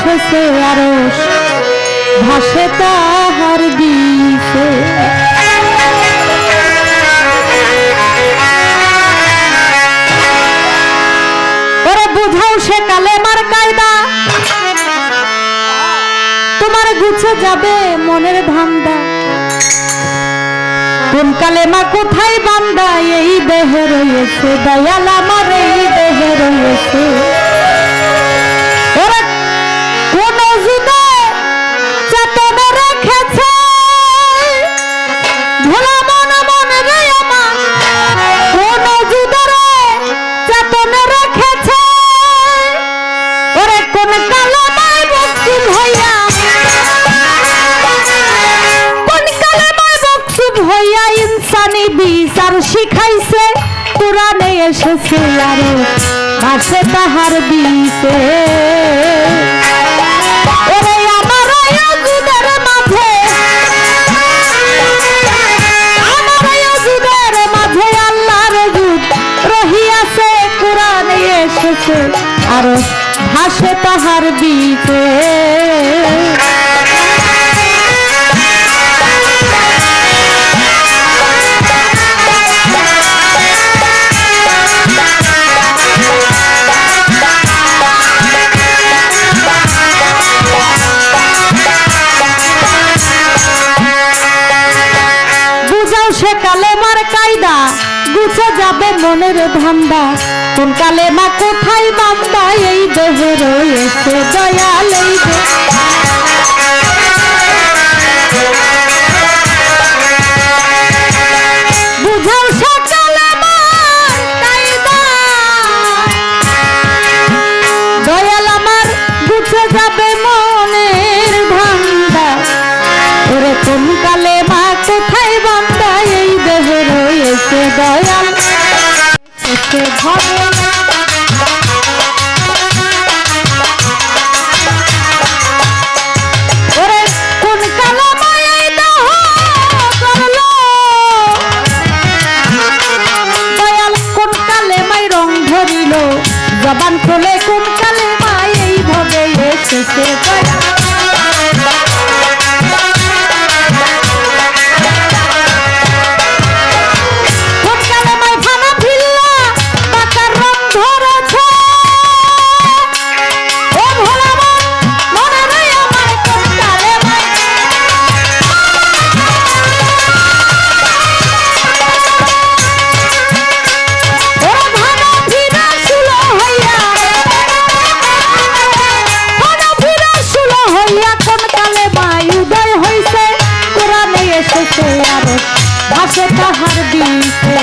এসেছে আরশ ভাসে তাহার দিছে। ওরে বুঝাও সে কালেমার কায়দা, তোমার গুছে যাবে মনের ধান্দা। কোন কালেমা কোথায় বান্দা এই দেহে রয়েছে, দয়াল আমার এই দেহে রয়েছে। ওরা কোন যুগে চেতনা রেখেছে, ভোলা মন মনে রে আমার কোন যুগে চেতনা রেখেছে। ওরে কোন কালেমায় মকসুদ হইয়া, কোন কালেমায় মকসুদ হইয়া ইনসানি বিচার শিখাইছে। কোরআনে এসেছে আরো ভাসে তাহার দিছে। ওরে আমার আয়াজুদের মাঝে, আমার আয়াজুদের মাঝে আল্লাহর দূত রহিয়াছে। কোরআনে এসেছে আরো ভাসে তাহার দিছে। সে কালেমার কায়দা, গুছে যাবে মনের ধান্দা। কোন কালেমা কোথায় বান্দা এই দেহে রয়েছে, দয়াল এই বুঝাও সে কালেমার কায়দা, দয়াল আমার গুছে যাবে মনের ধান্দা। ওরে কোন কালেমা কোথায় বান্দা এই দেহে রয়েছে, দয়াল এসে ঘরে। ওরে কোন কালেমা এই দেহ করলো, দয়াল কোন কালেমায় রং ধরিল জবান খুলে। কোন কালেমা এইভাবে এসেছে দয়াল। ভাসে তাহার দিছে।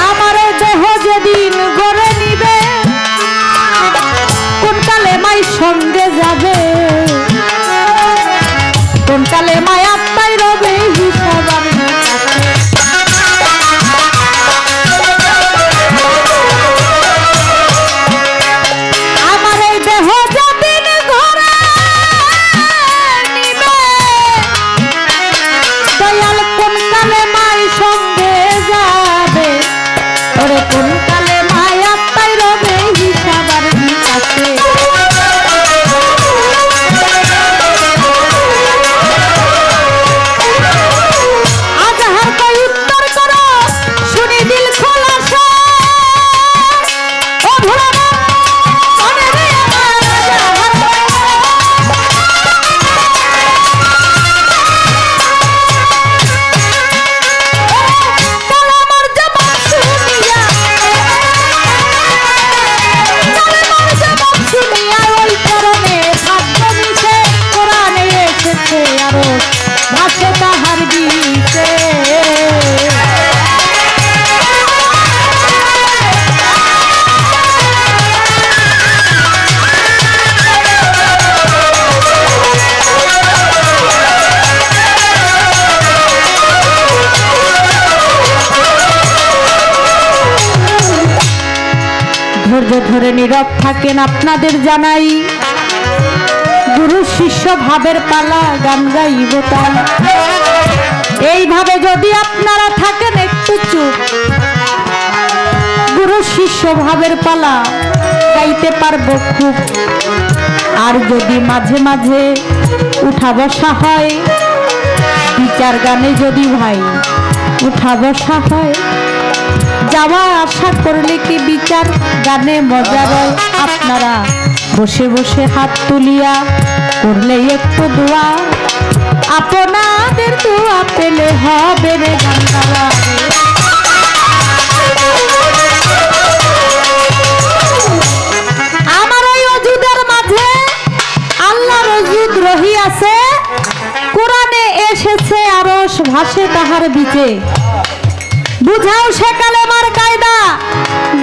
আমার দেহ যেদিন গড়ে নিবে, কোন কালেমাই সঙ্গে যাবে। কোন কালেমায় আত্মায় রবে ধরে নীরব থাকেন আপনাদের জানাই গুরু শিষ্য ভাবের পালা গান গাইব তাই। এইভাবে যদি আপনারা থাকেন একটু চুপ, গুরু শিষ্য ভাবের পালা গাইতে পারবো খুব। আর যদি মাঝে মাঝে উঠা বসা হয়, বিচার গানে যদি ভাই উঠা বসা হয়, যাওয়া আশা করলে কি বিচার গানে মজা রয়। আপনারা বসে বসে হাত তুলিয়া করলে একটু দোয়া, আপনাদের দোয়া পেলে হবে রে গান গাওয়া। আমার ওই অজুদের মাঝে আল্লাহর অজুদ রহিয়াছে, কোরআনে এসেছে আরশ ভাসে তাহার বিচে। বুঝাও সে কালেমার কায়দা,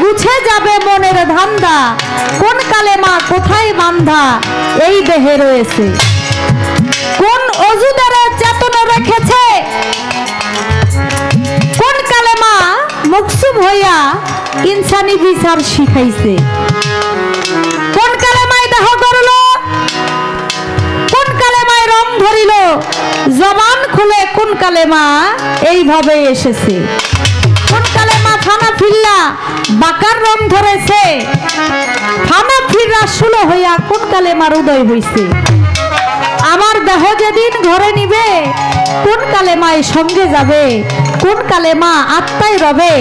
গুছে যাবে মনের ধান্দা, কোন কালেমা কোথায় বান্ধা এই দেহে রয়েছে। কোন অজুদের চেতনা রেখেছে, কোন কালেমা মকসুব হইয়া ইনসানি বিচার শিখাইছে। কোন কালেমায় দেহ করল, কোন কালেমায় রং ধরিল, জবান খুলে কোন কালেমা এইভাবে এসেছে। কোন কালেমা ফানা ফিল্লা বাকার রং ধরেছে, ফানা ফিরা শুলো হইয়া কোন কালেমার উদয় হইছে। আমার দেহ যেদিন ঘরে নিবে, কোন কালেমায় সঙ্গে যাবে, কোন কালেমা আত্মায় রবে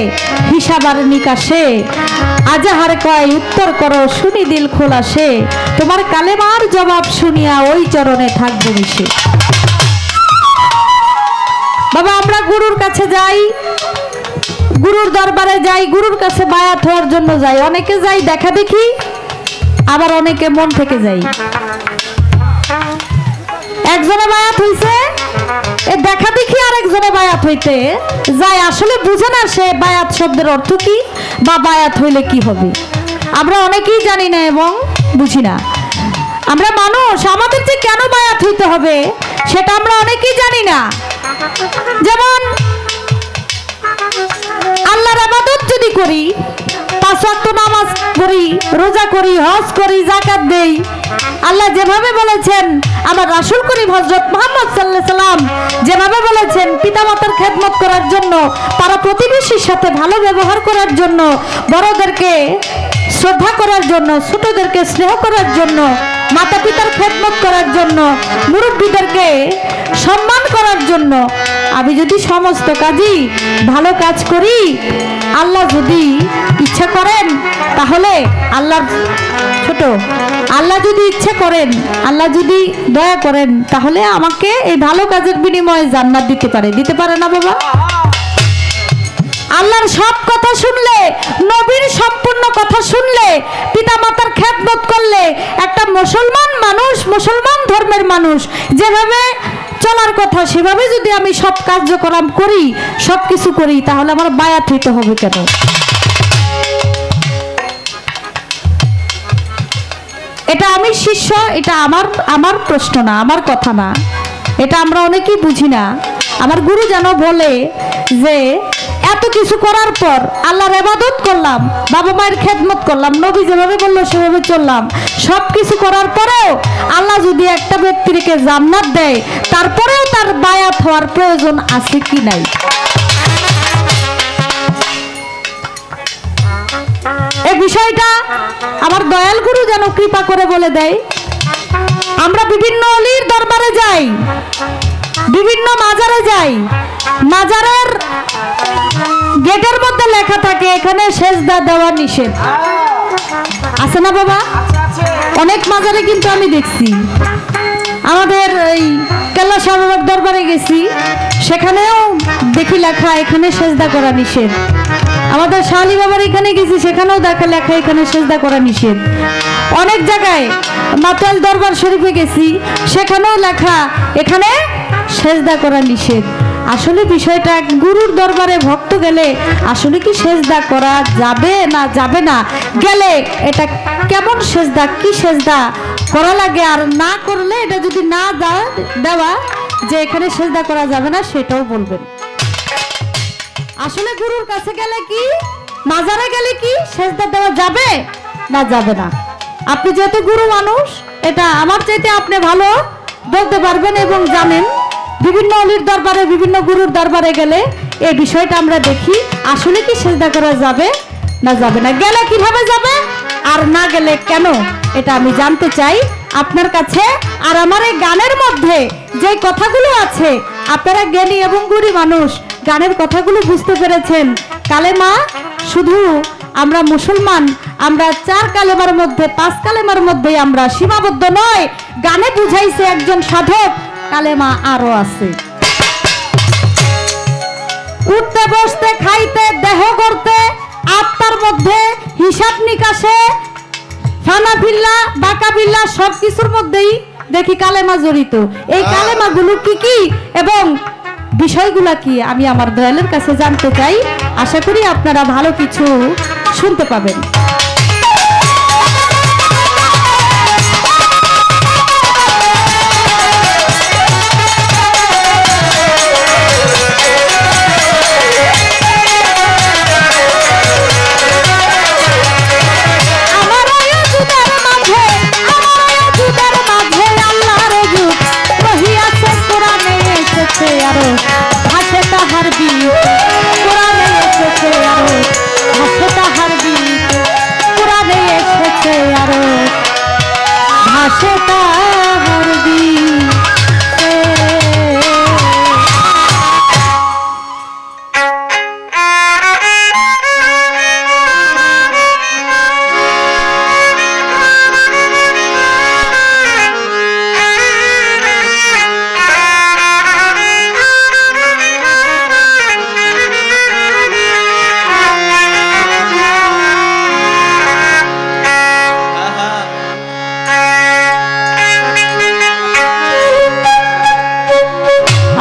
হিসাব আর নিকাশে। আজাহার কয় উত্তর করো শুনি দিল খোলাসে, তোমার কালেমার জবাব শুনিয়া ওই চরণে থাকবো মিশে। বাবা আমরা গুরুর কাছে যাই, গুরুর দরবারে যাই, গুরুর কাছে বায়াত হওয়ার জন্য যাই। অনেকে যাই দেখা দেখি, আবার অনেকে মন থেকে যাই। একজনে বায়াত হইছে দেখা দেখি, আর একজনে বায়াত হইতে যায়, আসলে বুঝে না সে বায়াত শব্দের অর্থ কি বা বায়াত হইলে কি হবে। আমরা অনেকেই জানি না এবং বুঝি না। আমরা মানুষ, আমাদের যে কেন বায়াত হইতে হবে সেটা আমরা অনেকেই জানি না। যেমন আল্লাহর ইবাদত যদি করি, 5 ওয়াক্ত নামাজ পড়ি, রোজা করি, হজ করি, যাকাত দেই, আল্লাহ যেভাবে বলেছেন, আমার রাসূল করিম হযরত মুহাম্মদ সাল্লাল্লাহু আলাইহি সাল্লাম যেভাবে বলেছেন, পিতামাতার খেদমত করার জন্য, পাড়া প্রতিবেশীর সাথে ভালো ব্যবহার করার জন্য, বড়দেরকে শ্রদ্ধা করার জন্য, ছোটদেরকে স্নেহ করার জন্য, মাতা পিতার খেদমত করার জন্য, মুরব্বীদেরকে সম্মান করার জন্য, আমি যদি সমস্ত কাজই ভালো কাজ করি, আল্লাহ যদি ইচ্ছা করেন তাহলে আল্লাহ ছোট আল্লাহ যদি ইচ্ছা করেন, আল্লাহ যদি দয়া করেন তাহলে আমাকে এই ভালো কাজের বিনিময়ে জান্নাত দিতে পারে না বাবা? আল্লাহর সব কথা শুনলে, নবীর সম্পূর্ণ কথা শুনলে, পিতামাতার খেদমত করলে, একটা মুসলমান মানুষ, মুসলমান ধর্মের মানুষ যেভাবে চলার কথা সেভাবে যদি আমি সব কার্যক্রম করি, সব কিছু করি, তাহলে আমার বায়াত হইতে হবে কেন? এটা আমি শিষ্য, এটা আমার প্রশ্ন না, আমার কথা না। এটা আমরা অনেকেই বুঝি না। আমার গুরু যেন বলে যে এত কিছু করার পর আল্লাহর ইবাদত করলাম, বাবা মায়ের খেদমত করলাম, নবী যেভাবে বললো সেভাবে চললাম, সব কিছু করার পরেও আল্লাহ যদি একটা ব্যক্তিকে জান্নাত দেয়, তারপরেও তার বায়াত হওয়ার প্রয়োজন আছে কি নাই? এই বিষয়টা আমার দয়াল গুরু যেন কৃপা করে বলে দেয়। আমরা বিভিন্ন অলির দরবারে যাই, বিভিন্ন মাজারে যাই, মাজারের গেটের মধ্যে লেখা থাকে এখানে সেজদা দেওয়া নিষেধ, আছে না বাবা? অনেক মাজারে কিন্তু আমি দেখছি। আমাদের এই কেল্লা শাহ বাবার দরবারে গেছি, সেখানেও দেখি লেখা এখানে সেজদা করা নিষেধ। আমাদের শালী বাবার এখানে গেছি, সেখানেও দেখা লেখা এখানে সেজদা করা নিষেধ। অনেক জায়গায় মাতাল দরবার শরীফে গেছি, সেখানেও লেখা এখানে সেজদা করা নিষেধ। আসলে বিষয়টা গুরুর দরবারে ভক্ত গেলে আসলে কি সেজদা করা যাবে না যাবে না, গেলে এটা কেমন সেজদা, কি সেজদা করা লাগে, আর না করলে এটা যদি না দেওয়া যে এখানে সেজদা করা যাবে না সেটাও বলবেন। আসলে গুরুর কাছে গেলে কি, মাজারে গেলে কি সেজদা দেওয়া যাবে? না যাবে না। আপনি যেহেতু গুরু মানুষ, এটা আমার চাইতে আপনি ভালো বলতে পারবেন এবং জানেন। বিভিন্ন অলির দরবারে, বিভিন্ন গুরুর দরবারে গেলে এই বিষয়টা আমরা দেখি, আসলে কি সেজদা করা যাবে না যাবে না, গেলে কিভাবে যাবে আর না গেলে কেন, এটা আমি জানতে চাই আপনার কাছে। আর আমার এই গানের মধ্যে যে কথাগুলো আছে, আপনারা জ্ঞানী এবং গুণী মানুষ, গানের কথাগুলো বুঝতে পেরেছেন। কালেমা শুধু আমরা মুসলমান, আমরা 4 কালেমার মধ্যে 5 কালেমার মধ্যে আমরা সীমাবদ্ধ নয়। গানে বুঝাইছে একজন সাধক কালেমা আরো আছে। উঠতে বসতে খাইতে দেহ করতে আত্মার মধ্যে হিসাব নিকাশে ফানা বিল্লা বাঁকা বিল্লা সবকিছুর মধ্যেই দেখি কালেমা জড়িত। এই কালেমাগুলো কি কি এবং বিষয়গুলা কি আমি আমার দয়ালের কাছে জানতে চাই। আশা করি আপনারা ভালো কিছু শুনতে পাবেন।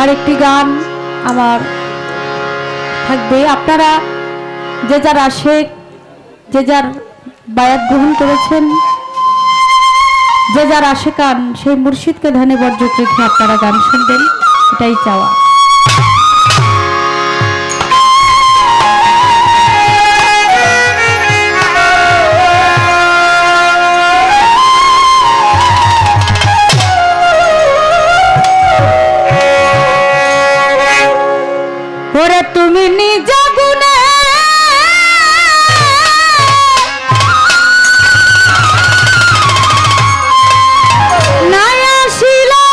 আরেকটি গান আমার থাকবে। আপনারা যে যার আশেক, যে যার বায়াত গ্রহণ করেছেন, যে যার আশেকান, সেই মুর্শিদকে ধ্যানে বর্জক রেখে আপনারা গান শুনবেন, এটাই চাওয়া। ওরে তুমি নিজে গুনে নাই আসিলে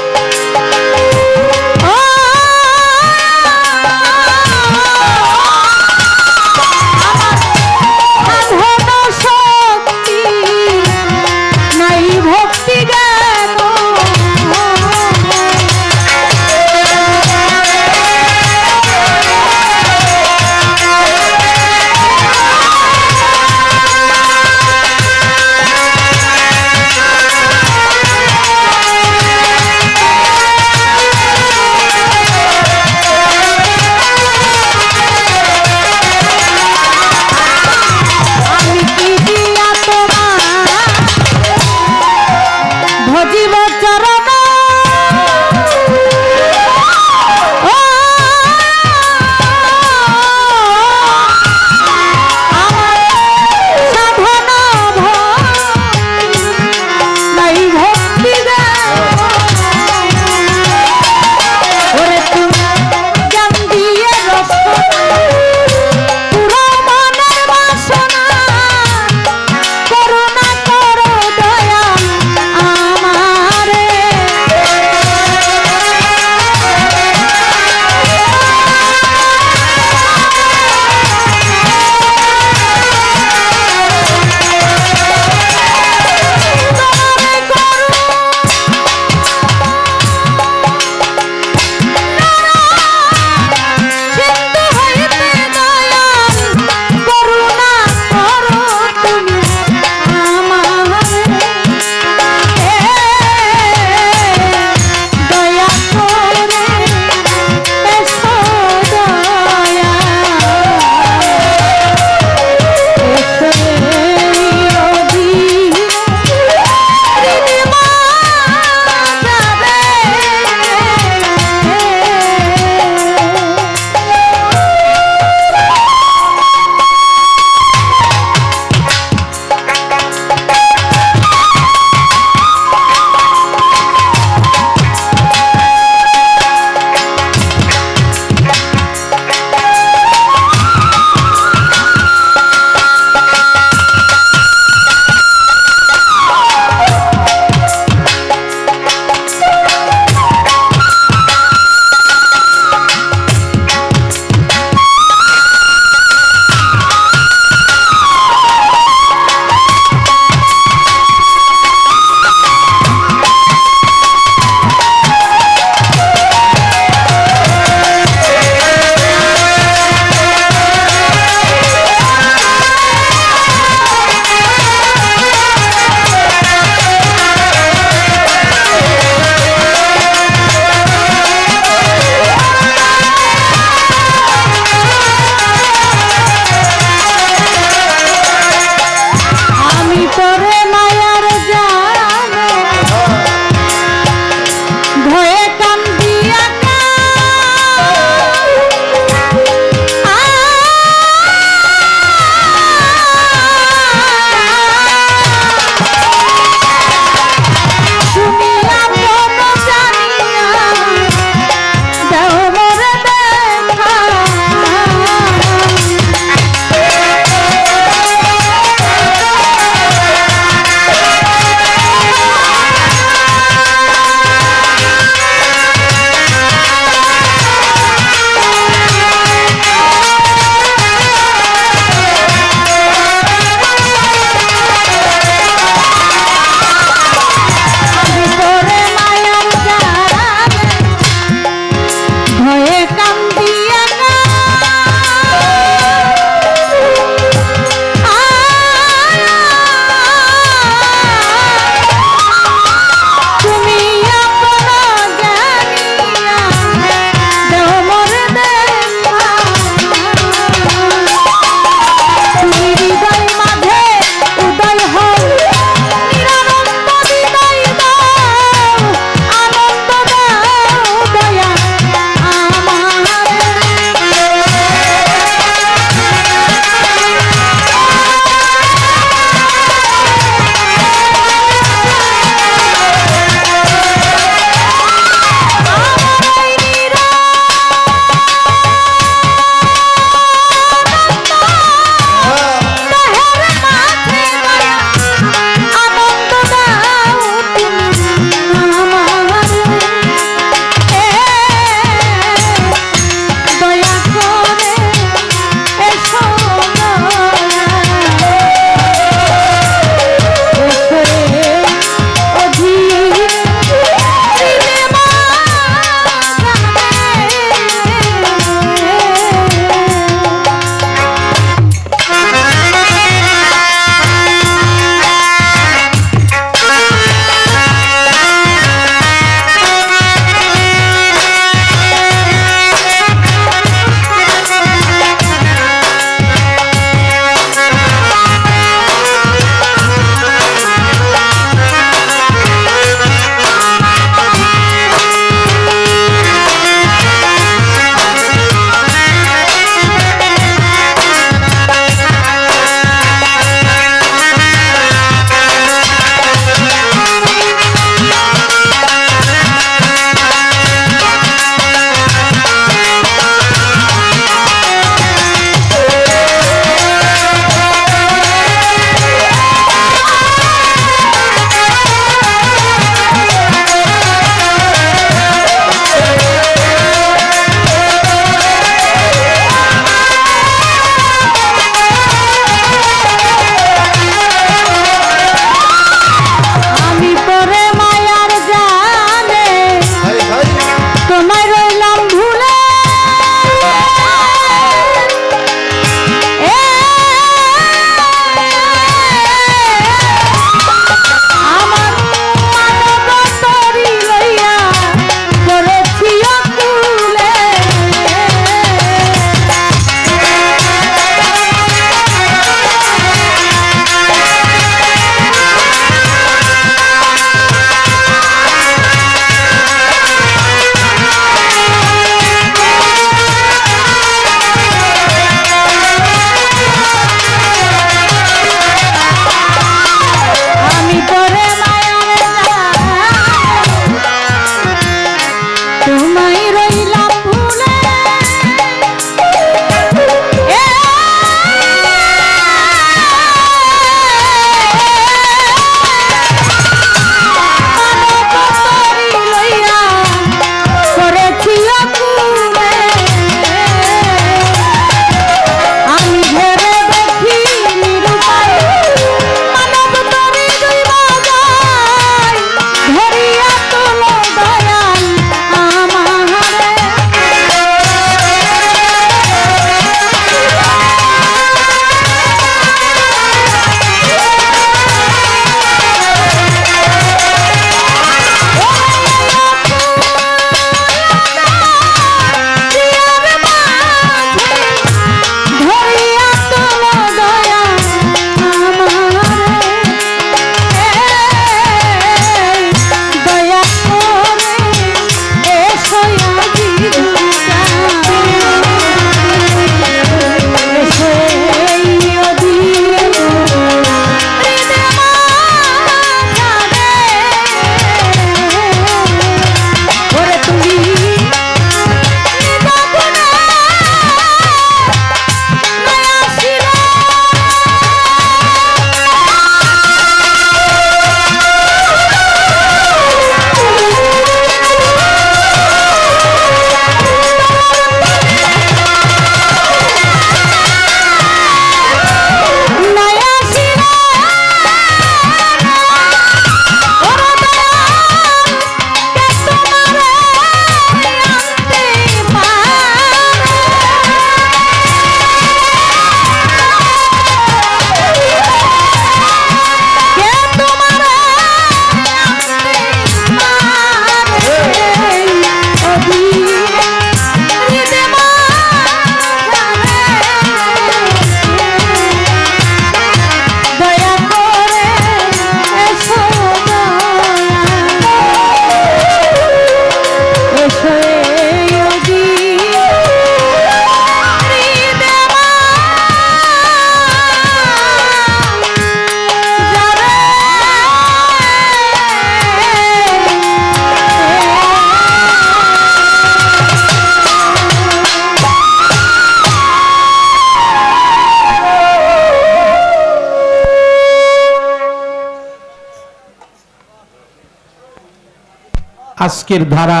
আজকের ধারা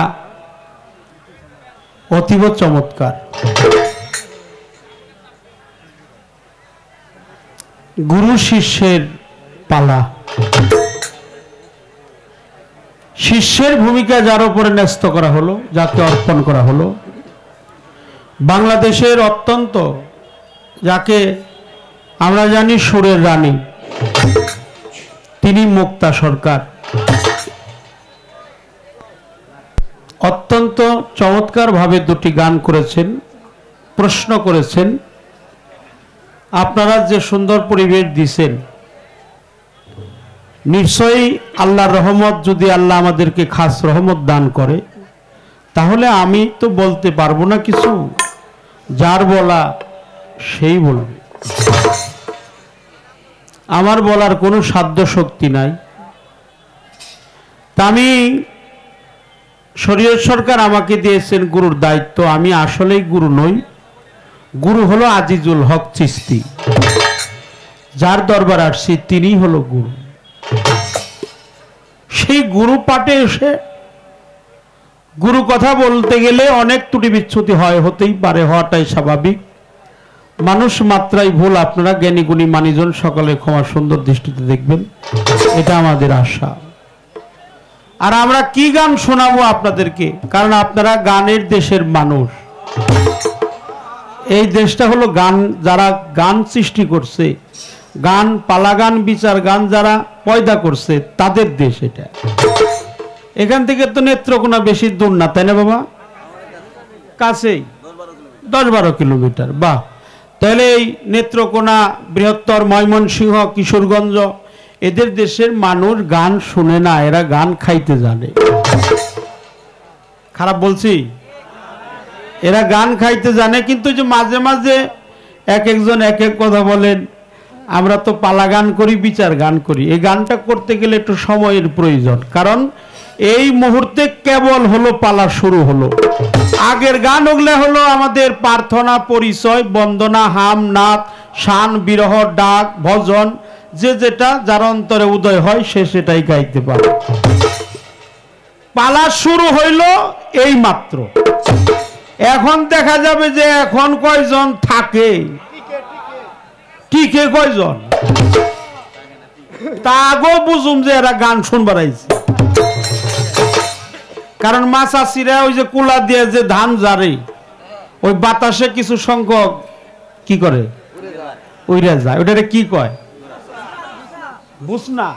অতীব চমৎকার। গুরু শিষ্যের পালা। শিষ্যের ভূমিকা যার উপরে ন্যস্ত করা হলো, যাকে অর্পণ করা হলো, বাংলাদেশের অত্যন্ত যাকে আমরা জানি সুরের রানী, তিনি মুক্তা সরকার। অত্যন্ত চমৎকার ভাবে দুটি গান করেছেন, প্রশ্ন করেছেন। আপনারা যে সুন্দর পরিবেশ দিয়েছেন, নিশ্চয়ই আল্লাহর রহমত, যদি আল্লাহ আমাদেরকে খাস রহমত দান করে, তাহলে আমি তো বলতে পারবো না কিছু, যার বলা সেই বলবে। আমার বলার কোনো সাধ্য শক্তি নাই। তা আমি, শরীয়ত সরকার আমাকে দিয়েছেন গুরুর দায়িত্ব। আমি আসলেই গুরু নই, গুরু হলো আজিজুল হক চিশতি, যার দরবার আসছি তিনিই হলো গুরু। সেই গুরু পাঠে এসে গুরু কথা বলতে গেলে অনেক ত্রুটি বিচ্ছুতি হয়, হতেই পারে, হওয়াটাই স্বাভাবিক। মানুষ মাত্রাই ভুল। আপনারা জ্ঞানী গুণী মানিজন সকলে ক্ষমা সুন্দর দৃষ্টিতে দেখবেন, এটা আমাদের আশা। আর আমরা কি গান শোনাবো আপনাদেরকে, কারণ আপনারা গানের দেশের মানুষ। এই দেশটা হলো গান, যারা গান সৃষ্টি করছে, গান, পালা গান, বিচার গান যারা পয়দা করছে, তাদের দেশ এটা। এখান থেকে তো নেত্রকোনা বেশি দূর না, তাই না বাবা? কাছেই, 10-12 কিলোমিটার। বাহ, তাহলে এই নেত্রকোনা, বৃহত্তর ময়মনসিংহ, কিশোরগঞ্জ, এদের দেশের মানুষ গান শুনে না, এরা গান খাইতে জানে। খারাপ বলছি? এরা গান খাইতে জানে। কিন্তু যে মাঝে মাঝে এক একজন এক এক কথা বলেন, আমরা তো পালা গান করি, বিচার গান করি। এই গানটা করতে গেলে একটু সময়ের প্রয়োজন, কারণ এই মুহূর্তে কেবল হলো পালা শুরু হলো। আগের গান ওগুলো হলো আমাদের প্রার্থনা, পরিচয়, বন্দনা, হাম, নাথ, শান, বিরহ, ডাক, ভজন, যে যেটা যার অন্তরে উদয় হয় সে সেটাই গাইতে পারে। পালা শুরু হইল এই মাত্র। এখন দেখা যাবে যে এখন কয়জন থাকে, টিকে কয়জন, তা আগেও বুঝুম যে এরা গান শুনবার আইছে। কারণ মাছাসিরা ওই যে কুলা দিয়ে যে ধান জারে, ওই বাতাসে কিছু সংখ্যক কি করে, উইরা যায়। ওটারে কি কয়? বুঝনা?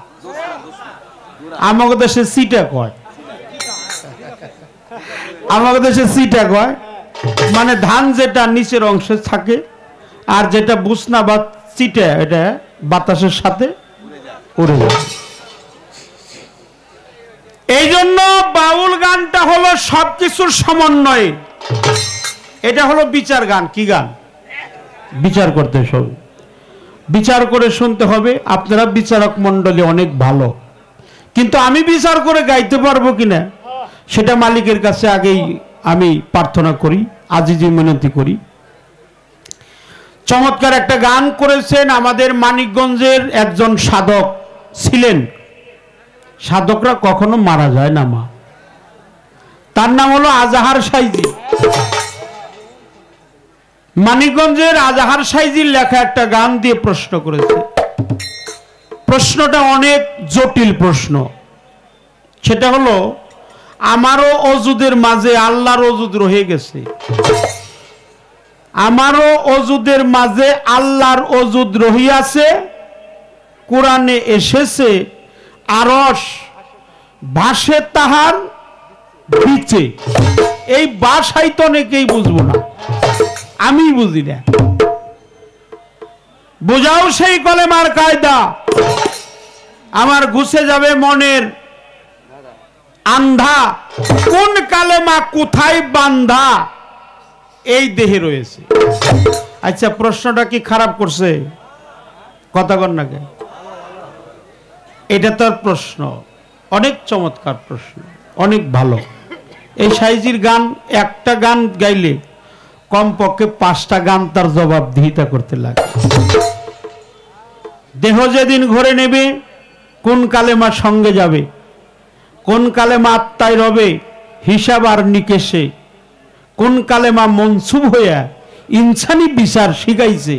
আমাদের দেশে সিটা কয়, আমাদের দেশে সিটা কয়। মানে ধান যেটা নিচের অংশে থাকে, আর যেটা বুসনা বা চিটা, এটা বাতাসের সাথে উড়ে যায়। এই জন্য বাউল গানটা হলো সবকিছুর সমন্বয়। এটা হলো বিচার গান। কি গান? বিচার করতে হবে, বিচার করে শুনতে হবে। আপনারা বিচারক মন্ডলী অনেক ভালো, কিন্তু আমি বিচার করে গাইতে পারবো কিনা সেটা মালিকের কাছে আগেই আমি প্রার্থনা করি, আজিজি মিনতি করি। চমৎকার একটা গান করেছেন আমাদের মানিকগঞ্জের একজন সাধক ছিলেন। সাধকরা কখনো মারা যায় না মা। তার নাম হলো আজাহার সাইজি। মানিকগঞ্জের আজাহার সাইজির লেখা একটা গান দিয়ে প্রশ্ন করেছে। প্রশ্নটা অনেক জটিল প্রশ্ন। সেটা হলো, আমারও অজুদের মাঝে আল্লাহর অজুদ রয়ে গেছে, আমারও অজুদের মাঝে আল্লাহর অজুদ রহিয়াছে, কোরআনে এসেছে আরশ ভাসে তাহার নিচে। এই ভাষাই তো অনেকেই বুঝবো না, আমি বুঝি না। বোঝাও সেই কলেমার কায়দা, আমার ঘুষে যাবে মনের আন্ধা, কোন কালেমা কোথায় বান্ধা এই দেহে রয়েছে। আচ্ছা, প্রশ্নটা কি খারাপ করছে? কথা কর না কেন? এটা তার প্রশ্ন, অনেক চমৎকার প্রশ্ন, অনেক ভালো। এই সাইজির গান, একটা গান গাইলে কমপক্ষে 5টা গান তার জবাবদিহিতা করতে লাগে। দেহ যেদিন ঘরে নেবে কোন কালেমা সঙ্গে যাবে, কোন কালেমা আত্মায় রবে হিসাব আর নিকেশে, কোন কালেমা মনসুব হইয়া ইনসানি বিচার শিখাইছে।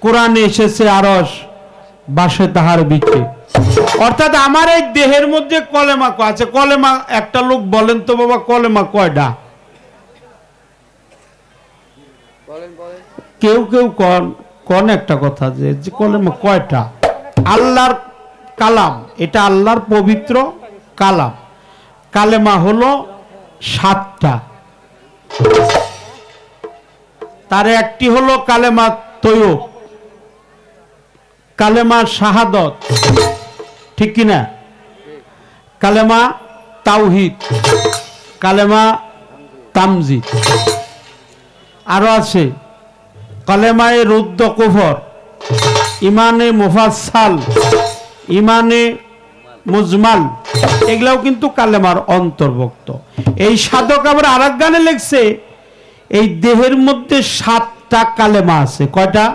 কোরআনে এসেছে আরশ, বাসে তাহার বিকে। অর্থাৎ আমার এই দেহের মধ্যে কলেমা আছে। কলেমা একটা লোক বলেন তো বাবা, কলেমা কয়টা? কেউ কেউ কোন একটা কথা যে কলেমা কয়টা? আল্লাহর কালাম, এটা আল্লাহর পবিত্র কালাম। কালেমা হলো 7টা। তার একটি হলো কালেমা তৈয়ব, কালেমা শাহাদত, ঠিক কিনা? কালেমা তাওহীদ, কালেমা তামজিদ, আরো আছে কালেমায়ে রুদ্দ কুফর, ইমানে মুফাসসাল, ইমানে মুজমাল, এগুলাও কিন্তু কালেমার অন্তর্ভুক্ত। এই সাধক আবার আরেক গানে লিখছে এই দেহের মধ্যে 7টা কালেমা আছে। কয়টা?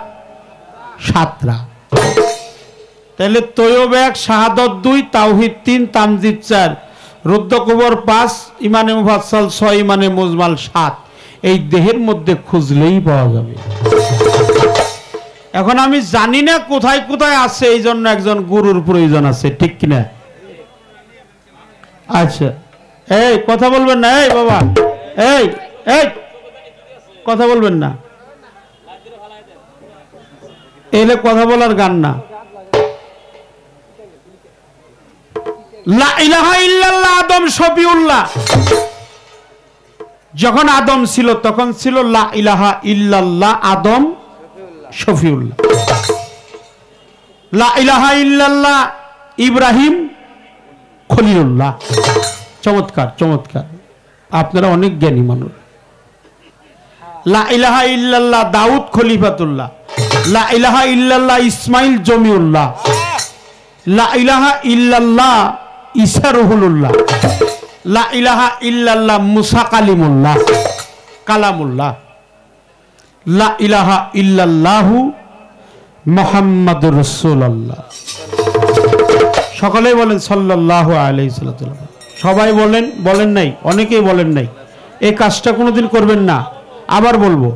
7টা। তাহলে তৈয়ব 1, শাহাদত 2, তাওহীদ 3, তামজিদ 4, রুদ্দ কুফর 5, ইমানে মুফাসসাল 6, ইমানে মুজমাল 7। এই দেহের মধ্যে খুঁজলেই পাওয়া যাবে। এখন আমি জানি না কোথায় কোথায় আছে, এই জন্য একজন গুরুর প্রয়োজন আছে, ঠিক কিনা? আচ্ছা, এই কথা বলবেন না, এই বাবা, এই এই কথা বলবেন না, এলে কথা বলার গান না। লা ইলাহা ইল্লাল্লাহ আদম শফিউল্লাহ। যখন আদম ছিল তখন ছিল লা ইলাহা ইল্লাল্লাহ আদম শফিউল্লাহ। লা ইলাহা ইল্লাল্লাহ ইব্রাহিম খলিলুল্লাহ। চমৎকার চমৎকার, আপনারা অনেক জ্ঞানী মানুষ। লা ইলাহা ইল্লাল্লাহ দাউদ খলিফাতুল্লাহ। লা ইলাহা ইল্লাল্লাহ ইসমাইল জমিউল্লাহ। লা ইলাহা ইল্লাল্লাহ ঈসা রুহুল্লাহ। লা ইলাহা ইল্লাল্লাহ মুসা কালিমুল্লাহ কালামুল্লাহ। লা ইলাহা ইল্লাল্লাহু মুহাম্মাদুর রাসূলুল্লাহ। সকলেই বলেন সাল্লাল্লাহু আলাইহি ওয়াসাল্লাম। সবাই বলেন, বলেন নাই? অনেকেই বলেন নাই। এই কাজটা কোনোদিন করবেন না। আবার বলবো,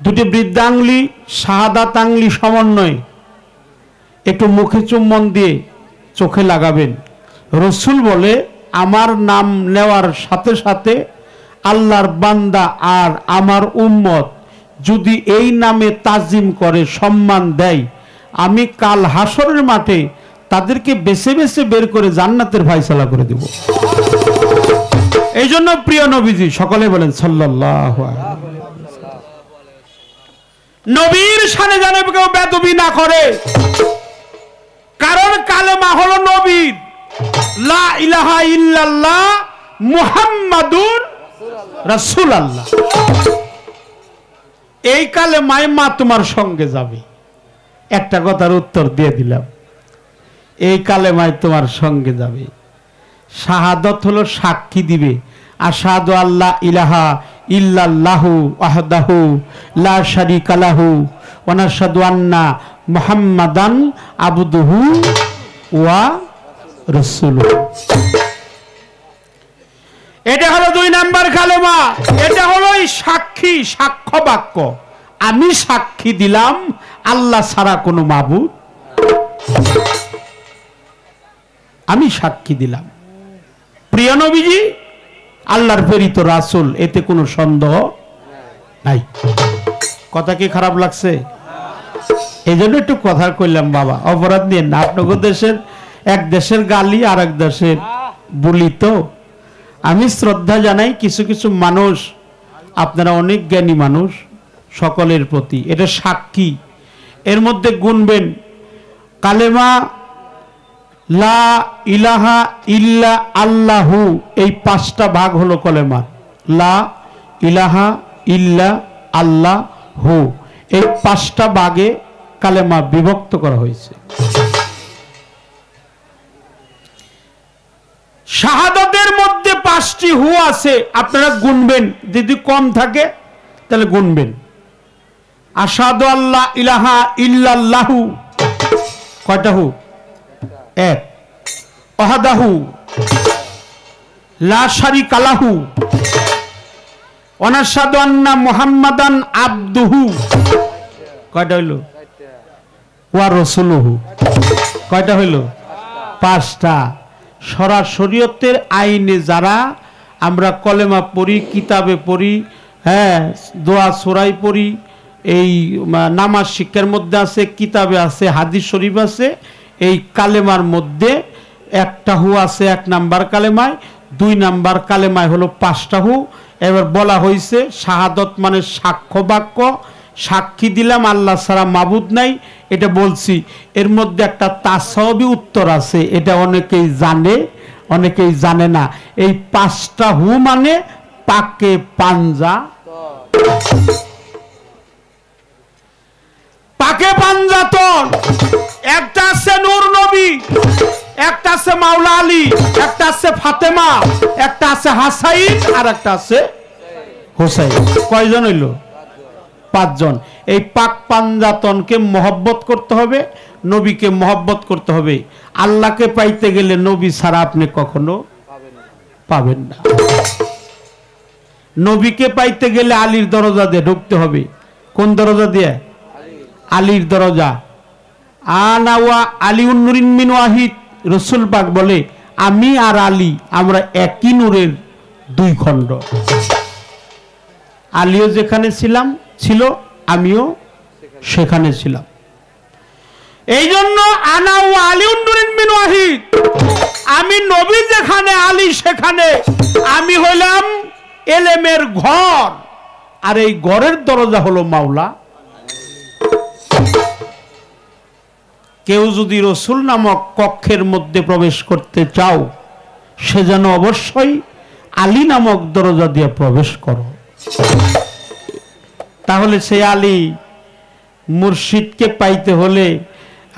দুটি বৃদ্ধাঙ্গুলি শাহাদাত আঙ্গুলি সমন্বয়ে একটু মুখে চুম্বন দিয়ে চোখে লাগাবেন। রসুল বলে, আমার নাম নেওয়ার সাথে সাথে আল্লাহর বান্দা আর আমার উম্মত যদি এই নামে তাজিম করে, সম্মান দেয়, আমি কাল হাসরের মাঠে তাদেরকে বেছে বেছে বের করে জান্নাতের ফয়সালা করে দেব। এই জন্য প্রিয় নবীজি, সকলে বলেন সাল্লাল্লাহু আলাইহি ওয়াসাল্লাম। নবীর শানে যেন কেউ বেদবি না করে, কারণ কালেমা হলো নবীর। লা ইলাহা ইল্লাল্লাহ মুহাম্মাদুর রাসূলুল্লাহ। এই কালেমায় মা তোমার সঙ্গে যাবে। একটা কথার উত্তর দিয়ে দিলাম, এই কালেমায় তোমার সঙ্গে যাবে। শাহাদত হলো সাক্ষী দিবে, আশহাদু আল্লা ইলাহা ইল্লাল্লাহু ওয়াহদাহু লা শারীকা লাহু ওয়া নাশহাদু আন্না মুহাম্মাদান আবদুহু ওয়া রাসূলুহু। এটা হলো 2 নাম্বার কালেমা। এটা হলো এই সাক্ষী, সাক্ষ্য বাক্য। আমি সাক্ষী দিলাম আল্লাহ ছাড়া কোনো মাবুদ, আমি সাক্ষী দিলাম প্রিয় নবীজি আল্লাহর প্রেরিত রাসূল, এতে কোনো সন্দেহ নাই। কথা কি খারাপ লাগছে? এই জন্য একটু কথা কইলাম বাবা, অপরাধ নিয়ে না। আপনাদের দেশের এক দেশের গালি আর এক দেশের বলি, তো আমি শ্রদ্ধা জানাই কিছু কিছু মানুষ, আপনারা অনেক জ্ঞানী মানুষ, সকলের প্রতি। এটা সাক্ষী। এর মধ্যে গুনবেন কালেমা লা ইলাহা ইল্লা আল্লাহু, এই 5টা ভাগ হলো কলেমা। লা ইলাহা ইল্লা আল্লাহু, এই 5টা ভাগে কালেমা বিভক্ত করা হয়েছে। শাহাদাতের মধ্যে 5টি হু আছে, আপনারা গুনবেন, যদি কম থাকে তাহলে গুনবেন। আশহাদু আল্লা ইলাহা ইল্লাল্লাহু, কয়টা হু? 1। ওয়াহদাহু লা শারিকা লাহু ওয়া নাশহাদু আন্না মুহাম্মাদান আবদুহু। কয়টা হইল? ওয়া রাসূলুহু। কয়টা হইল? 5টা। শরীয়তের আইনে যারা আমরা কলেমা পড়ি, কিতাবে পড়ি, হ্যাঁ, দোয়া সূরায় পড়ি, এই নামাজ শিক্ষার মধ্যে আছে, কিতাবে আছে, হাদিস শরীফ আছে, এই কালেমার মধ্যে একটা হু আছে 1 নাম্বার কালেমায়, 2 নাম্বার কালেমায় হলো 5টা হু। এবার বলা হয়েছে শাহাদত মানে সাক্ষ্য বাক্য, সাক্ষী দিলাম আল্লাহ ছাড়া মাবুদ নাই, এটা বলছি। এর মধ্যে একটা তাসাউবি উত্তর আছে, এটা অনেকেই জানে, অনেকেই জানে না। এই 5টা হু মানে পাকে পাঞ্জা, পাকে পাঞ্জাতন। একটা আছে নূর নবী, একটা আছে মাওলা আলী, একটা আছে ফাতেমা, একটা আছে হাসাইন, আর একটা আছে হোসাইন। কয়জন হইল? 5 জন। এই পাক পাঞ্জাতনকে মহব্বত করতে হবে, নবীকে মহব্বত করতে হবে। আল্লাহকে পাইতে গেলে নবী ছাড়া আপনি কখনো পাবেন না। নবীকে পাইতে গেলে আলীর দরজা দিয়ে ঢুকতে হবে। কোন দরজা দিয়ে? আলীর দরজা। আনা ওয়া আলিউন নূরিন মিন ওয়াহিদ। রাসূল পাক বলে আমি আর আলী আমরা একই নূরের 2 খণ্ড। আলীও যেখানে ছিল আমিও সেখানে ছিলাম। এই জন্য আনা ওয়া আলিউন নূরিন মিন ওয়াহিদ, আমি নবী যেখানে আলী সেখানে। আমি হইলাম এলেমের ঘর, আর এই ঘরের দরজা হলো মাওলা। কেউ যদি রসুল নামক কক্ষের মধ্যে প্রবেশ করতে চাও, সে যেন অবশ্যই আলী নামক দরজা দিয়ে প্রবেশ করো। তাহলে সে আলী মুর্শিদকে পাইতে হলে,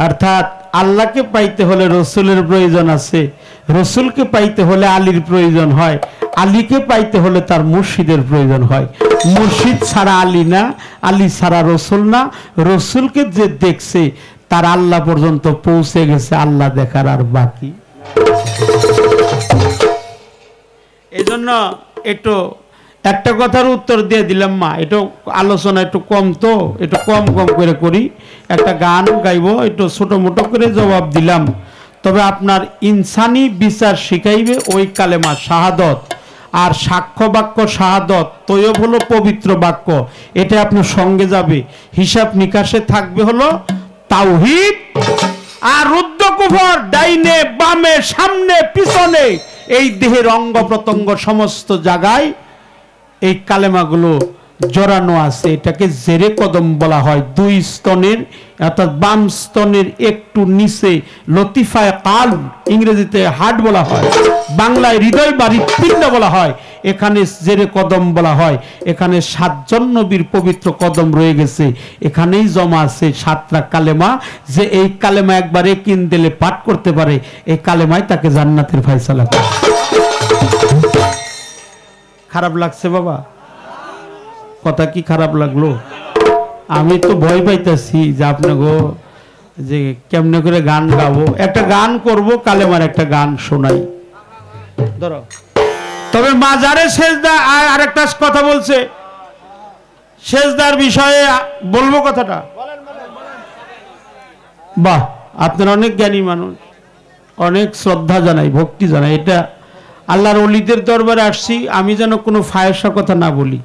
অর্থাৎ আল্লাহকে পাইতে হলে রসুলের প্রয়োজন আছে, রসুলকে পাইতে হলে আলীর প্রয়োজন হয়, আলীকে পাইতে হলে তার মুর্শিদের প্রয়োজন হয়। মুর্শিদ ছাড়া আলী না, আলী ছাড়া রসুল না। রসুলকে যে দেখছে তার আল্লাহ পর্যন্ত পৌঁছে গেছে, আল্লাহ দেখার আর বাকি। এই জন্য একটু একটা কথার উত্তর দিয়ে দিলাম মা, একটু আলোচনা একটু কম, তো একটু কম কম করে করি। একটা গান গাইব, একটু ছোট মোটো করে জবাব দিলাম। তবে আপনার ইনসানি বিচার শিখাইবে ওই কালেমা শাহাদত। আর সাক্ষ্য বাক্য শাহাদত তৈয়ব হলো পবিত্র বাক্য, এটা আপনার সঙ্গে যাবে। হিসাব নিকাশে থাকবে হলো তাওহীদ। আর রুদ্র কুফর ডাইনে বামে সামনে পিছনে এই দেহের অঙ্গ প্রত্যঙ্গ সমস্ত জায়গায় এই কালেমাগুলো জড়ানো আছে। এটাকে জেরে কদম বলা হয়। 2 স্তনের, অর্থাৎ বাম স্তনের একটু নিচে লতিফায় কাল, ইংরেজিতে হার্ট বলা হয়, বাংলায় হৃদয় বা হৃৎপিণ্ড বলা হয়, এখানে জেরে কদম বলা হয়। এখানে 7 জন নবীর পবিত্র কদম রয়ে গেছে, এখানেই জমা আছে 7টা কালেমা। যে এই কালেমা একবারে কিনতেলে পাঠ করতে পারে, এই কালেমায় তাকে জান্নাতের ফয়সালা করে। খারাপ লাগছে বাবা? কথা কি খারাপ লাগলো? আমি তো ভয় পাইতেছি যে আপনাকে যে কেমনে করে গান গাবো। একটা গান করব, কালেমার একটা গান শোনাই ধরো। তবে মাজারে সেজদা, আর আরেকটা কথা বলছে সেজদার বিষয়ে বলবো কথাটা। বাহ, আপনারা অনেক জ্ঞানী মানুষ, অনেক শ্রদ্ধা জানাই, ভক্তি জানাই। এটা আল্লাহর ওলিদের দরবারে আসছি, আমি যেন কোনো ফায়সা কথা না বলি।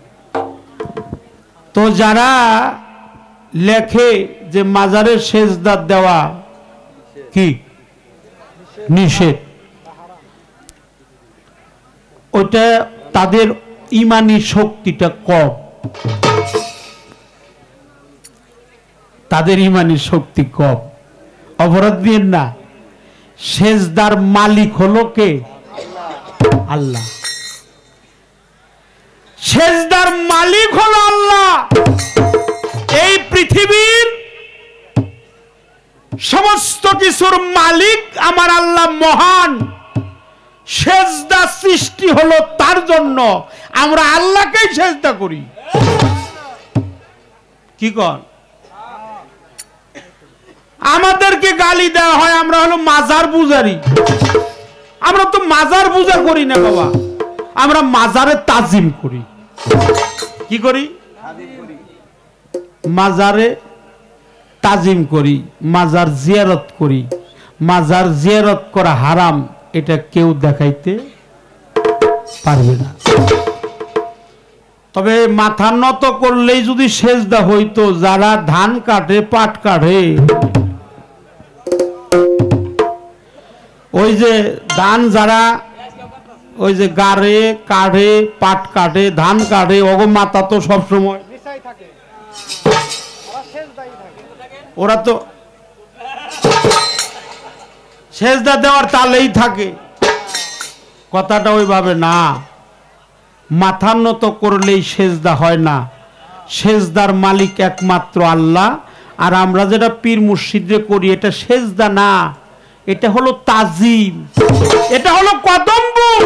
তো যারা লেখে যে মাজারে সেজদা দেওয়া কি নিষেধ, ওটা তাদের ইমানি শক্তিটা কম, তাদের ইমানি শক্তি কম। অপরাধ দিন না, সেজদার মালিক হলো কে? আল্লাহ। সেজদার মালিক হলো আল্লাহ। এই পৃথিবীর সমস্ত কিছুর মালিক আমার আল্লাহ মহান। সেজদা সৃষ্টি হলো তার জন্য, আমরা আল্লাহকেই সেজদা করি। কি কর? আমাদেরকে গালি দেওয়া হয় আমরা হলো মাজার পূজারি। আমরা তো মাজার পূজা করি না বাবা, আমরা মাজারে তাজিম করি। কি করি? মাজারে তাজিম করি, মাজার জিয়ারত করি। মাজার জিয়ারত করা হারাম, এটা কেউ দেখাইতে পারবে না। তবে মাথা নত করলেই যদি সেজদা হইতো, যারা ধান কাটে পাট কাটে, ওই যে ধান যারা ওই যে গাড়ে কাটে পাট কাটে ধান কাটে, ওগো মাথা তো সবসময় ওরা তো সেজদা দেওয়ার তালেই থাকে। কথাটা ওইভাবে না, মাথা নত করলেই সেজদা হয় না। সেজদার মালিক একমাত্র আল্লাহ। আর আমরা যেটা পীর মুর্শিদে করি, এটা সেজদা না, এটা হলো তাজিম, এটা হলো কদম বুস।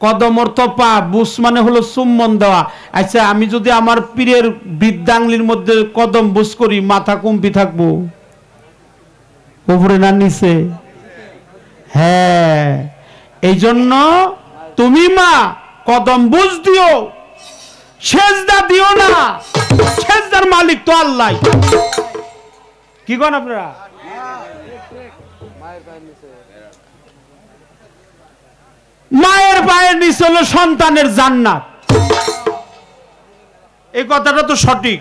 কদম অর্থ পা, বুস মানে হলো চুম্বন দেওয়া। আচ্ছা, আমি যদি আমার পীরের বৃদ্ধাঙ্গুলির মধ্যে কদম বুস করি, মাথা কুম্পি থাকবো উপরে না নিচে? হ্যাঁ, এই জন্য তুমি মা কদম বুস দিও, সেজদা দিও না। সেজদার মালিক তো আল্লাহ। কি কন আপনারা? মায়ের পায়ের নিচে হলো সন্তানের জান্নাত। এই কথাটা তো সঠিক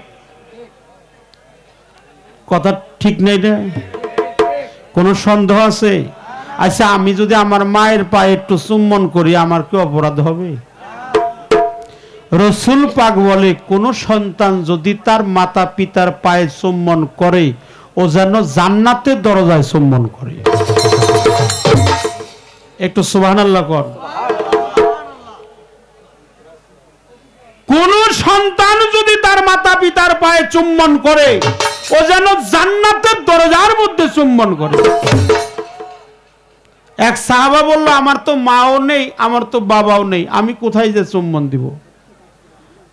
কথা, ঠিক নেই রে? কোনো সন্দেহ আছে? আচ্ছা, আমি যদি আমার মায়ের পায়ে একটু চুম্বন করি, আমার কি অপরাধ হবে? রসুল পাক বলে, কোন সন্তান যদি তার মাতা পিতার পায়ে চুম্বন করে, ও যেন জান্নাতের দরজায় চুম্বন করে। একটু সুবহানাল্লাহ কর। কোন সন্তান যদি তার মাতা পিতার পায়ে চুম্বন করে, ও যেন জান্নাতের দরজার মধ্যে চুম্বন করে। এক সাহাবা বলল, আমার তো মাও নেই, আমার তো বাবাও নেই, আমি কোথায় যে চুম্বন দিব?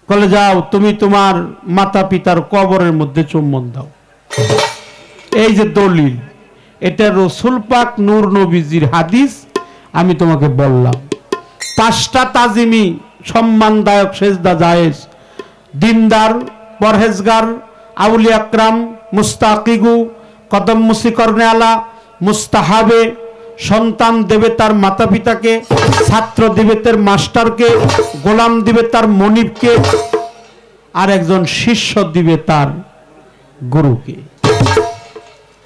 বলে, যাও তুমি তোমার মাতা পিতার কবরের মধ্যে চুম্বন দাও। এই যে দলিল, এটা রসুল পাক নূর নবীজির হাদিস। আমি তোমাকে বললাম, 5টা তাজিমি সম্মানদায়ক সেজদা জায়েজ। দিনদার, পরহেজগার, আউলিয়া আকরাম, মুস্তাকিগু, কদম মুসি করনে আলা, মুস্তাহাবে। সন্তান দেবে তার মাতা পিতাকে, ছাত্র দিবে তার মাস্টারকে, গোলাম দিবে তার মনিবকে, আর একজন শিষ্য দিবে তার গুরুকে।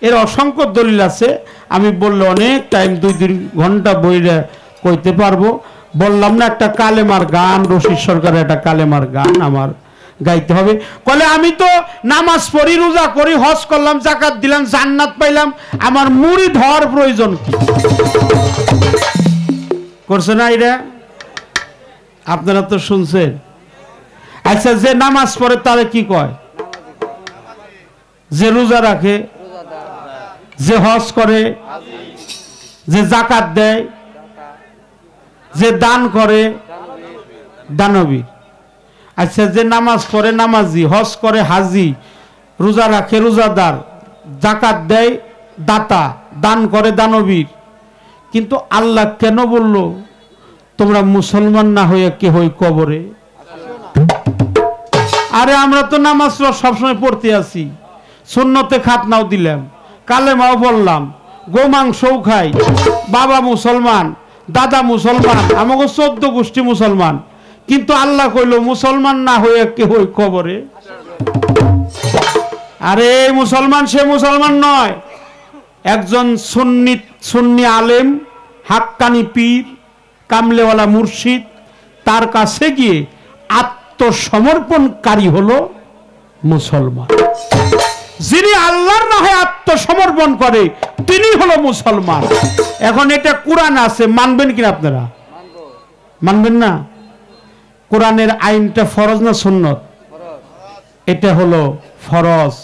এর অসংখ্য দলিল আছে। আমি বললে অনেক টাইম, 2-3 ঘন্টা বইটা কইতে পারবো। বললাম না, একটা কালেমার গান, রশিদ সরকারের একটা কালেমার গান আমার গাইতে হবে। বলে, আমি তো নামাজ পড়ি, রোজা করি, হজ করলাম, যাকাত দিলাম, জান্নাত পাইলাম, আমার মুরিদ হওয়ার প্রয়োজন কি? করছে না এরা? আপনারা তো শুনছেন। আচ্ছা, যে নামাজ পড়ে তারে কি কয়? যে রোজা রাখে, যে হজ করে, যে যাকাত দেয়, যে দান করে, দানবীর। আচ্ছা, যে নামাজ পড়ে নামাজি, হজ করে হাজি, রোজা রাখে রোজাদার, যাকাত দেয় দাতা, দান করে দানবীর। কিন্তু আল্লাহ কেন বলল তোমরা মুসলমান না হয়ে কে হই কবরে? আরে আমরা তো নামাজ সবসময় পড়তে আছি, সুন্নতে খাতনাও দিলাম, কালেমাও বললাম, গোমাংসও খাই, বাবা মুসলমান, দাদা মুসলমান, আমাকে 14 গোষ্ঠী মুসলমান। কিন্তু আল্লাহ কইল মুসলমান না হয়ে কে হই কবরে? আরে মুসলমান সে মুসলমান নয়, একজন সুন্নি আলেম, হাক্কানি পীর, কামলেওয়ালা মুর্শিদ, তার কাছে গিয়ে আত্মসমর্পণকারী হলো মুসলমান। যিনি আল্লাহর নামে আত্মসমর্পণ করে তিনি হলো মুসলমান। এখন এটা কোরআন আছে, মানবেন কিনা আপনারা? মানবেন না? কোরআনের আইনটা ফরজ না সুন্নত? এটা হলো ফরজ।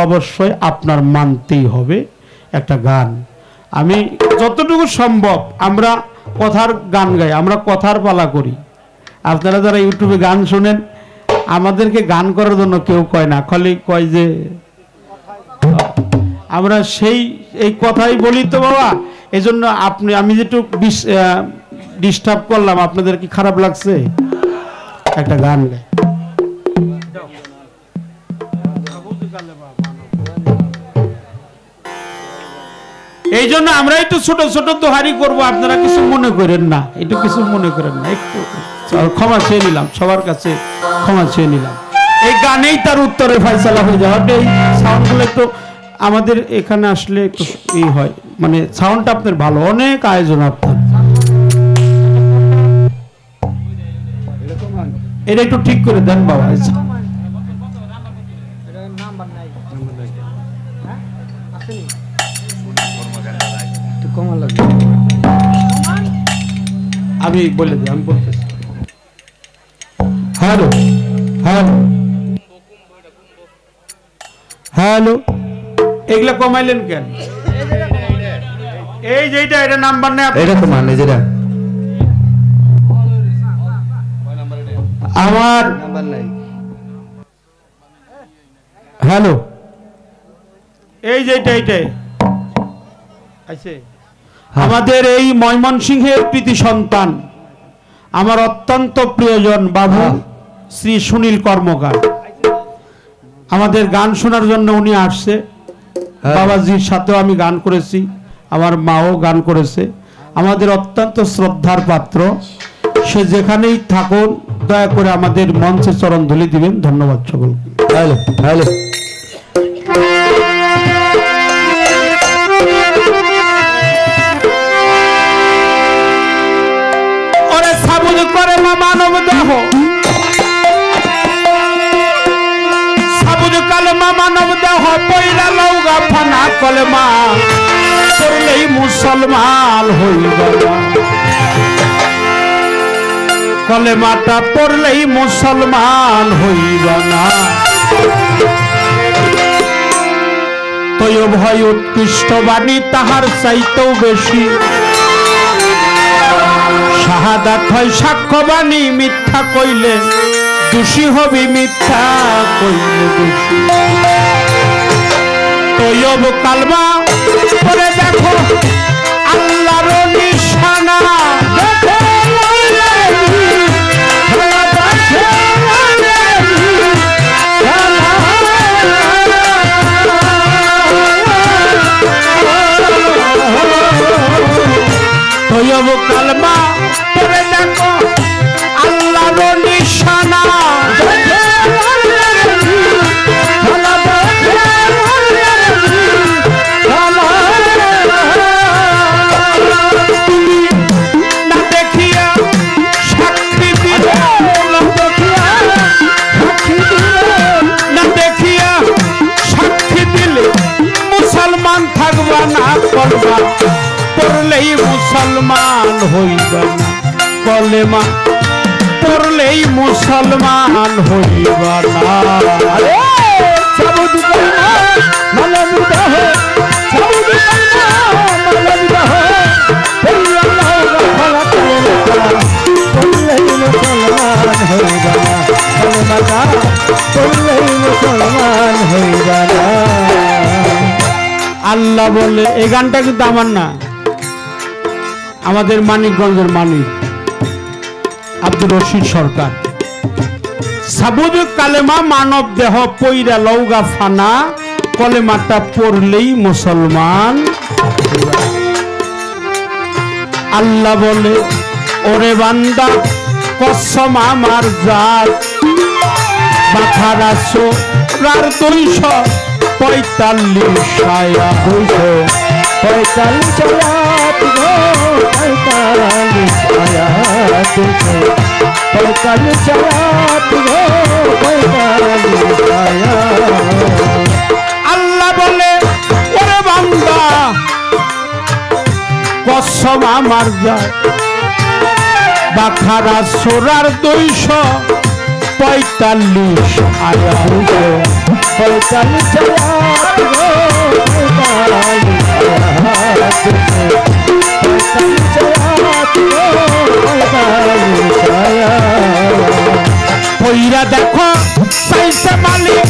অবশ্যই আপনার মানতেই হবে। একটা গান, আমি যতটুকু সম্ভব, আমরা কথার গান গাই, আমরা কথার পালা করি। আপনারা যারা ইউটিউবে গান শোনেন, আমাদেরকে গান করার জন্য কেউ কয় না, খালি কয় যে আমরা সেই এই কথাই বলি তো বাবা। এজন্য আপনি আমি যেটু ডিস্টার্ব করলাম, আপনাদের কি খারাপ লাগছে? একটা গান গাই। এই জন্য আমরা একটু ছোট ছোট দোহারি করব, আপনারা কিছু মনে করেন না, একটু কিছু মনে করেন না, একটু ক্ষমা চেয়ে নিলাম, সবার কাছে ক্ষমা চেয়ে নিলাম। এই গানেই তার উত্তরে ফয়সালা হয়ে যাওয়া। এই সাউন্ডগুলো একটু আমাদের এখানে আসলে একটু ই হয়, মানে সাউন্ডটা আপনার ভালো, অনেক আয়োজন আপনার, এটা একটু ঠিক করে দেন বাবা। আমি বলে দিই, আমি বলতেছি। হ্যালো হ্যালো হ্যালো, এগুলা কমাইলেন কেন? এই যেটা এটা নাম্বার নেই, এটা তো মানে যেটা আমার নাম্বার নাই। হ্যালো, এই যেটা এটাই আছে। আমাদের এই ময়মনসিংহের কৃতি সন্তান, আমার অত্যন্ত প্রিয়জন বাবু শ্রী সুনীল কর্মকার, আমাদের গান শোনার জন্য উনি আসছে। বাবাজির সাথেও আমি গান করেছি, আমার মাও গান করেছে। আমাদের অত্যন্ত শ্রদ্ধার পাত্র, সে যেখানেই থাকুন দয়া করে আমাদের মঞ্চে চরণ ধুলি দিবেন। ধন্যবাদ সকলকে। হ্যালো হ্যালো, ওরে সাবুজ করে মা মানব দেহ, সাবুজ কালেমা মানব দেহ, পয়লা লৌগা ফানা কলেমা পড়লেই মুসলমান হইব না, কলেমাটা পড়লেই মুসলমান হইব না। তয় ভয় উৎকৃষ্ট বাণী তাহার চাইতেও বেশি, শাহাদাত হয় সাক্ষ্য বাণী, মিথ্যা কইলে দোষী হবি, মিথ্যা কইলে দোষী। তৈয়ব কালমা পড়ে দেখো আল্লাহর নিশানা, তৈয়ব কালমা পড়ে দেখো আল্লাহর নিশানা, না দেখিয়া সাক্ষী দিলে, না দেখিয়া সাক্ষী দিলে মুসলমান থাকবা না, করবা পড়লেই মুসলমান হইবা না, কলেমা পড়লেই মুসলমান হইবা না। আল্লাহ বলে, এই গানটা কিন্তু আমার না, আমাদের মানিকগঞ্জের মানিক আব্দুর রশিদ সরকার। সাবুজ কালেমা মানব দেহ, পইরা লৌগা ফানা, কলেমাটা পড়লেই মুসলমান। আল্লাহ বলে, ওরে বান্দা কসম আমার জাত, মাথার আসো রার 245 ছায়া, 245 আয়াত গো, 45 আয়াত, 45 আয়াত গো, 45 আয়াত। আল্লাহ বলে, ওরে বান্দা কসম আমার জাত, বাখারা সোরার 245 আয়াত, 45 আয়াত গো, 45 আয়াত, 45 আয়াত গো, 45 আয়াত। কইরা দেখো সাইসে মালিক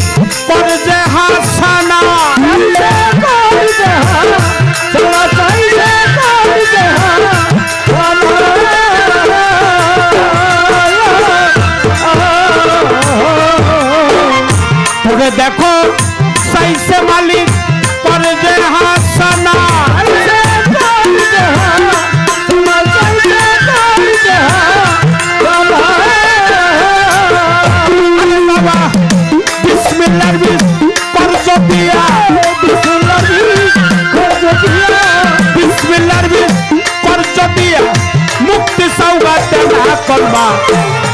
করে যে হাসানা, যদি সৌগাতে না কলমা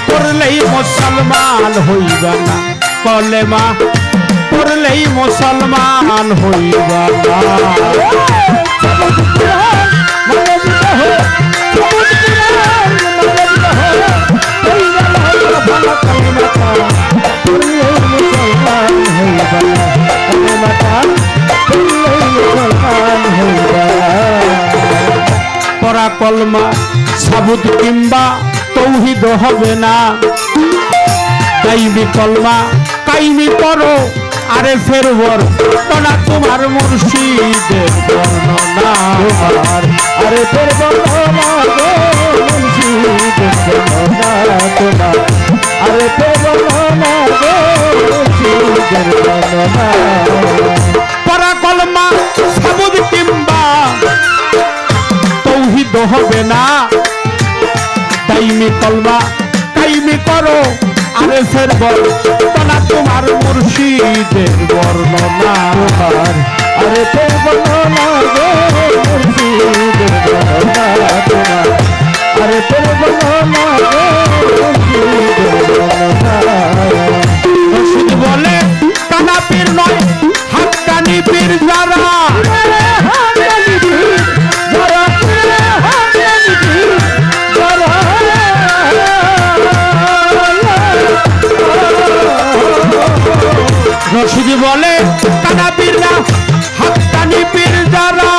পড়লেই মুসলমান হইবা না কলেমা পড়লেই মুসলমান হইবা না পড়া কলমা সাবুত কিংবা তৌহিদ হবে না কাইমি কলমা কাইমি করো আরে ফেরবর তোরা তোমার মুর্শিদের বর্ণনা তোমার আরে ফেরবর মুর্শিদের বর্ণনা তোমার আরে ফেরবর মুর্শিদের বর্ণনা পড়া কলমা সাবুত কিংবা তৌহিদ হবে না কাইমি কলমা কাইমি করো আরে ফেরবর তোরা তোমার মুর্শিদের বর্ণনা তোমার আরে ফেরবর মুর্শিদের বর্ণনা তোমার আরে ফেরবর মুর্শিদের বর্ণনা মুর্শিদ বলে কানা পীর নয় হাক্কানি পীর যারা রশিদ বলে কানা পীর না হাক্কানি পীর যারা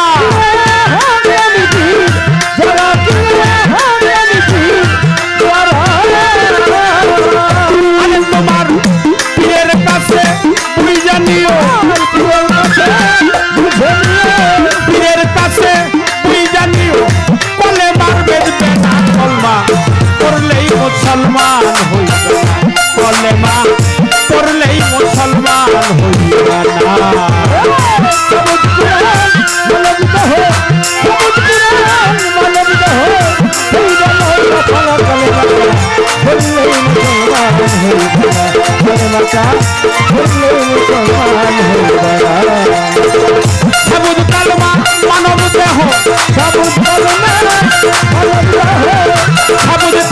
আরে তোমার পীরের কাছে বুঝে নিও পীরের কাছে বুঝে নিও কলেমার বেদবে না কলমা পড়লেই মুসলমান হইবে কলেমা পড়লেই মুসলমান হইবে না সাবুত কালমা মানব দেহ সাবুত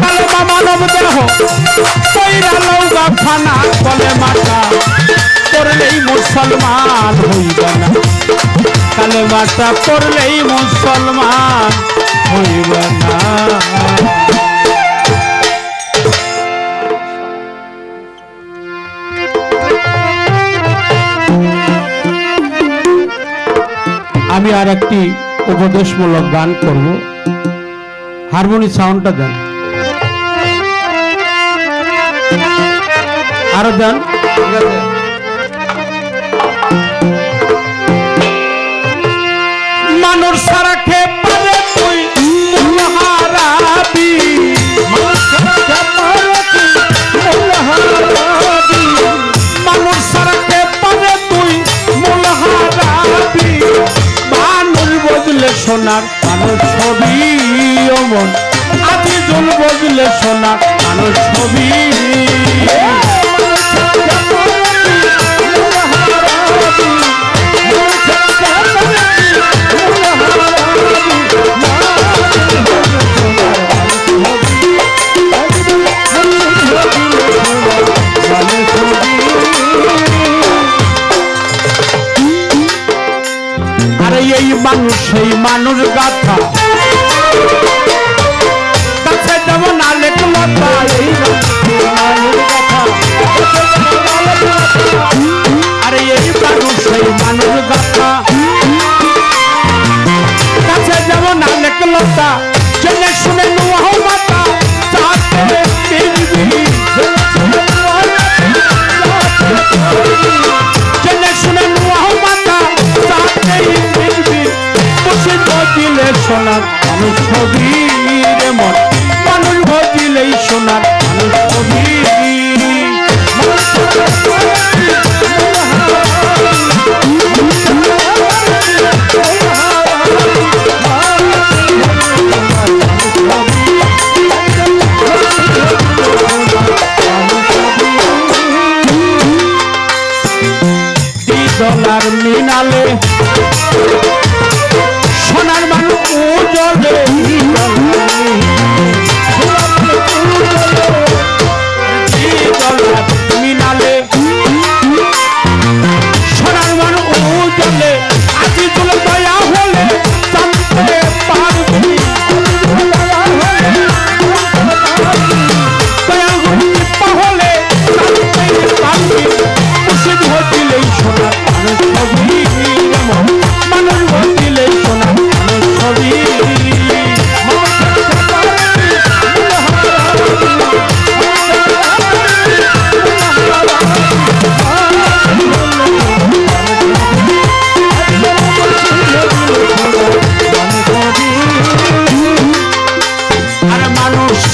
কালমা মানব দেহ কইরা লৌগা খানা কলে মাতা পড়লেই মুসলমান হইবে না কালেমাটা পড়লেই মুসলমান হইবে না আমি আর একটি উপদেশমূলক গান করব হারমোনি সাউন্ডটা দেন আরো দেন মানুষ সারা খে পারে তুই মুলহারাবি মানুষ সারা খে পারে তুই মুলহারাবি মানুষ বদলে সোনার মানুষ ছবি অমন আদি জল বদলে সোনার মানুষ ছবি আরে এই মানুষ সেই মানুষ গাথা কাছে যেমন আলেক লতা আরে এই মানুষ সেই মানুষ গাথা কাছে যেমন আলেক লতা জেনে শুনে নুহ মাতা চাতে পিরবি জেনে শুনে নুহ মাতা চাতে পিরবি মুর্শিদ বদিলে সোনার মানুষ ছবি রে মন মানুষ বদিলেই সোনার মানুষ ছবি ডলার মিনালে সোনার মানুষ উজলে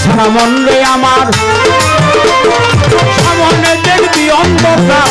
সামন রে আমার সামনে দেখবি অন্ধকার